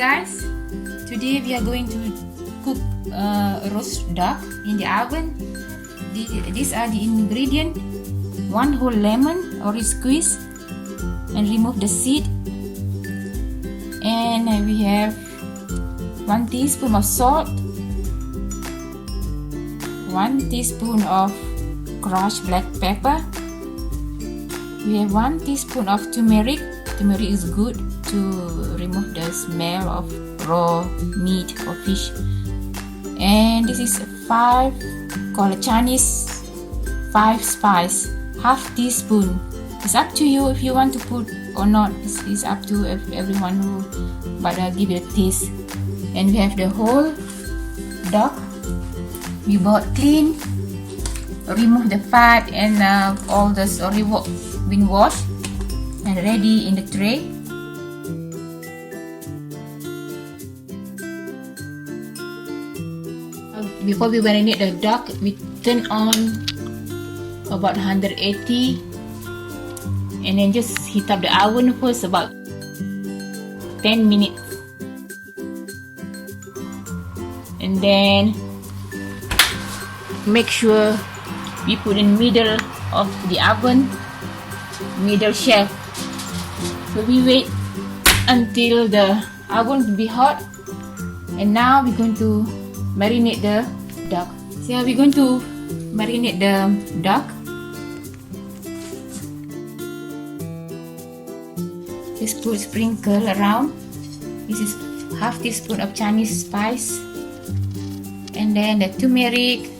guys, today we are going to cook roast duck in the oven. These are the ingredients: 1 whole lemon or squeeze and remove the seed, and we have 1 teaspoon of salt, 1 teaspoon of crushed black pepper. We have 1 teaspoon of turmeric. Turmeric is good to remove the smell of raw meat or fish. And this is 5 Chinese 5 spice, half teaspoon. It's up to you if you want to put or not. It's up to everyone who, but give it a taste. And we have the whole duck. We bought clean, remove the fat and all this already been washed and ready in the tray. Before we marinate the duck, we turn on about 180 and then just heat up the oven first about 10 minutes, and then make sure we put in middle of the oven, middle shelf. So we wait until the oven be hot, and now we're going to marinate the duck. So we're going to marinate the duck. Just put sprinkle around. This is half teaspoon of Chinese spice, and then the turmeric,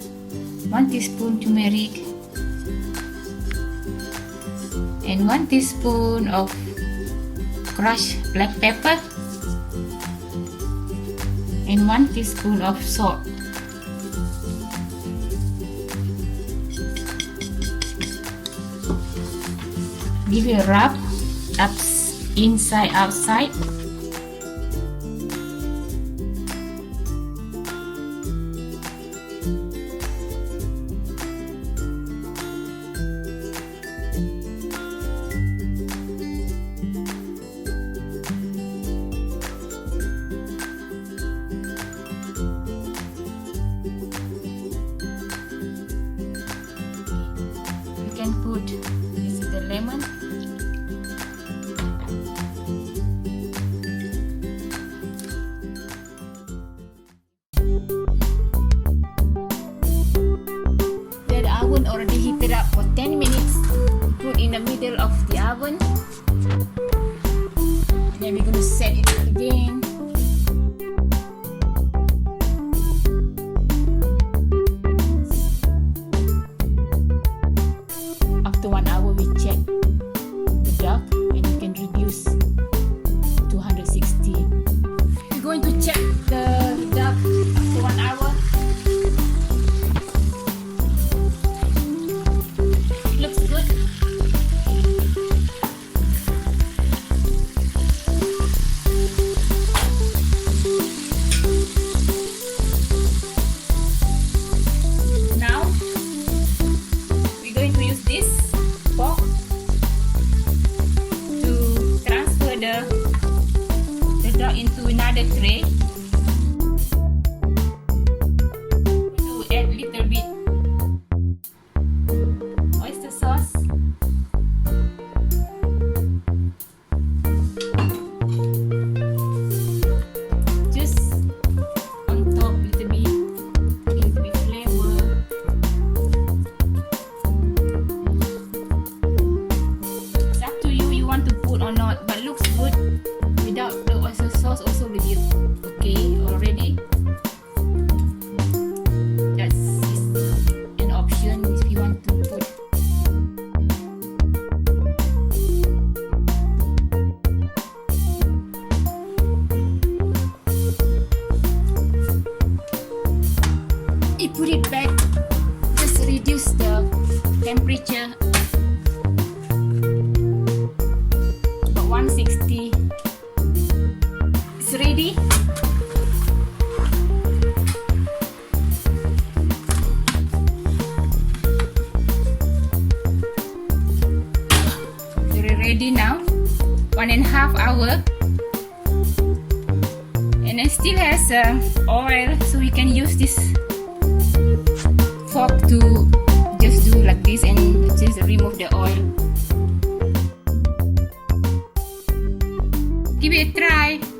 1 teaspoon turmeric, and 1 teaspoon of crushed black pepper, and 1 teaspoon of salt. Give it a rub, inside, outside. You can put, this is the lemon. The oven already heated up for 10 minutes. Put in the middle of the oven. And then we're going to set it again. After 1 hour, we check the duck, and you can reduce to 160. We're going to check the duck after 1 hour. It looks good. Now we're going to use this fork to transfer the duck into another tray. To add a little bit oyster sauce, just on top, little bit flavor. It's up to you, you want to put or not, but looks good without the oyster sauce also will be okay already. That's an option if you want to put. You put it back, just reduce the temperature about 160. It's ready. Very ready now. 1.5 hours. still has oil, so we can use this fork to just do like this and just remove the oil. Give it a try.